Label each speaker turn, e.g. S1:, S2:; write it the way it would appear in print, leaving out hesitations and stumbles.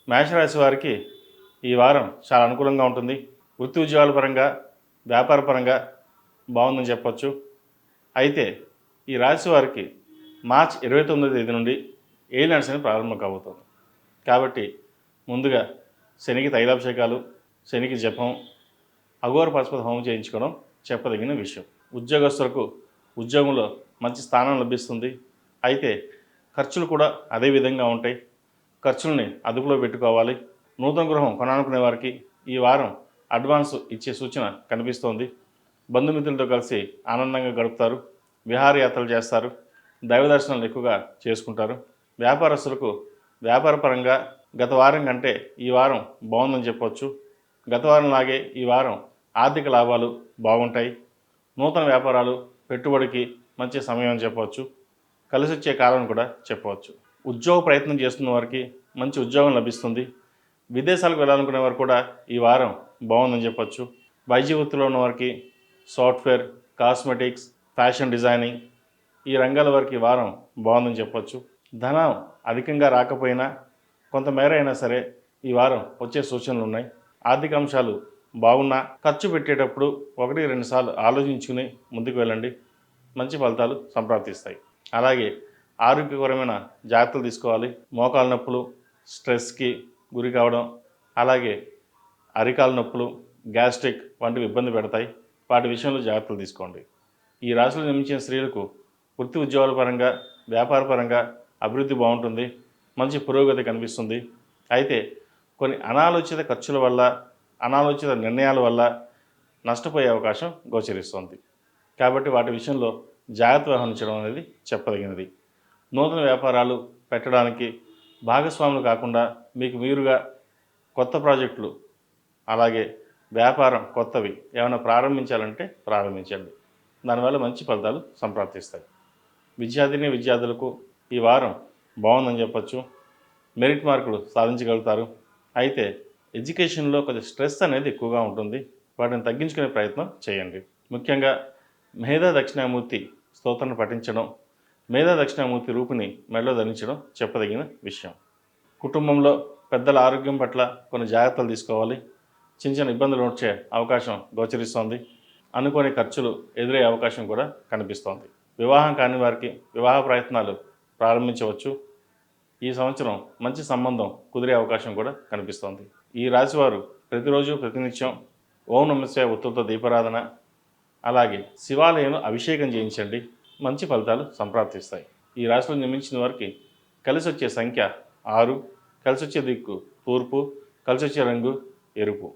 S1: మేషరాశి వారికి ఈ వారం చాలా అనుకూలంగా ఉంటుంది. వృత్తి ఉద్యోగాల పరంగా, వ్యాపార పరంగా బాగుందని చెప్పొచ్చు. అయితే ఈ రాశి వారికి మార్చి 29వ తేదీ నుండి ఏలినాటి శని ప్రారంభం కాబోతుంది. కాబట్టి ముందుగా శనికి తైలాభిషేకాలు, శనికి జపం, అఘోర పశుపతి హోమం చేయించుకోవడం చెప్పదగిన విషయం. ఉద్యోగస్తులకు ఉద్యోగంలో మంచి స్థానం లభిస్తుంది. అయితే ఖర్చులు కూడా అదే విధంగా ఉంటాయి. ఖర్చుల్ని అదుపులో పెట్టుకోవాలి. నూతన గృహం కొనాలనుకునే వారికి ఈ వారం అడ్వాన్స్ ఇచ్చే సూచన కనిపిస్తోంది. బంధుమిత్రులతో కలిసి ఆనందంగా గడుపుతారు. విహారయాత్రలు చేస్తారు. దైవ దర్శనాలు ఎక్కువగా చేసుకుంటారు. వ్యాపారస్తులకు వ్యాపార పరంగా గత వారం కంటే ఈ వారం బాగుందని చెప్పవచ్చు. గత వారం లాగే ఈ వారం ఆర్థిక లాభాలు బాగుంటాయి. నూతన వ్యాపారాలు పెట్టుబడికి మంచి సమయం అని చెప్పవచ్చు. కలిసి వచ్చే కాలం కూడా చెప్పవచ్చు. ఉద్యోగ ప్రయత్నం చేస్తున్న వారికి మంచి ఉద్యోగం లభిస్తుంది. విదేశాలకు వెళ్ళాలనుకునే వారు కూడా ఈ వారం బాగుందని చెప్పచ్చు. వైద్య వృత్తిలో ఉన్న వారికి సాఫ్ట్వేర్, కాస్మెటిక్స్, ఫ్యాషన్ డిజైనింగ్ ఈ రంగాల వారికి ఈ వారం బాగుందని చెప్పచ్చు. ధనం అధికంగా రాకపోయినా కొంతమేర అయినా సరే ఈ వారం వచ్చే సూచనలు ఉన్నాయి. ఆర్థిక అంశాలు బాగున్నా ఖర్చు పెట్టేటప్పుడు 1-2 సార్లు ఆలోచించుకుని ముందుకు వెళ్ళండి. మంచి ఫలితాలు సంప్రాప్తిస్తాయి. అలాగే ఆరోగ్యకరమైన జాగ్రత్తలు తీసుకోవాలి. మోకాలు నొప్పులు, స్ట్రెస్కి గురి కావడం, అలాగే అరికాల నొప్పులు, గ్యాస్ట్రిక్ వంటివి ఇబ్బంది పెడతాయి. వాటి విషయంలో జాగ్రత్తలు తీసుకోండి. ఈ రాశిలో జన్మించిన స్త్రీలకు వృత్తి ఉద్యోగాల పరంగా, వ్యాపార పరంగా అభివృద్ధి బాగుంటుంది. మంచి పురోగతి కనిపిస్తుంది. అయితే కొన్ని అనాలోచిత ఖర్చుల వల్ల, అనాలోచిత నిర్ణయాల వల్ల నష్టపోయే అవకాశం గోచరిస్తుంది. కాబట్టి వాటి విషయంలో జాగ్రత్త వహించడం అనేది చెప్పదగినది. నూతన వ్యాపారాలు పెట్టడానికి భాగస్వాములు కాకుండా మీకు మీరుగా కొత్త ప్రాజెక్టులు, అలాగే వ్యాపారం కొత్తవి ఏమైనా ప్రారంభించాలంటే ప్రారంభించండి. దానివల్ల మంచి ఫలితాలు సంప్రాప్తిస్తాయి. విద్యార్థులకు ఈ వారం బాగుందని చెప్పచ్చు. మెరిట్ మార్కులు సాధించగలుగుతారు. అయితే ఎడ్యుకేషన్లో కొంచెం స్ట్రెస్ అనేది ఎక్కువగా ఉంటుంది. వాటిని తగ్గించుకునే ప్రయత్నం చేయండి. ముఖ్యంగా మేధా దక్షిణామూర్తి స్తోత్రాన్ని పఠించడం, మేధా దక్షిణామూర్తి రూపుని మెడలో ధరించడం చెప్పదగిన విషయం. కుటుంబంలో పెద్దల ఆరోగ్యం పట్ల కొన్ని జాగ్రత్తలు తీసుకోవాలి. చిన్న చిన్న ఇబ్బందులు వచ్చే అవకాశం గోచరిస్తోంది. అనుకోని ఖర్చులు ఎదురయ్యే అవకాశం కూడా కనిపిస్తోంది. వివాహం కాని వారికి వివాహ ప్రయత్నాలు ప్రారంభించవచ్చు. ఈ సంవత్సరం మంచి సంబంధం కుదిరే అవకాశం కూడా కనిపిస్తోంది. ఈ రాశివారు ప్రతిరోజు ప్రతినిత్యం ఓం నమఃశివాయ ఒత్తులతో దీపారాధన, అలాగే శివాలయంలో అభిషేకం చేయించండి. మంచి ఫలితాలు సంప్రాప్తిస్తాయి. ఈ రాశిలో జన్మించిన వారికి కలిసి వచ్చే సంఖ్య 6, కలిసి వచ్చే దిక్కు తూర్పు, కలిసి వచ్చే రంగు ఎరుపు.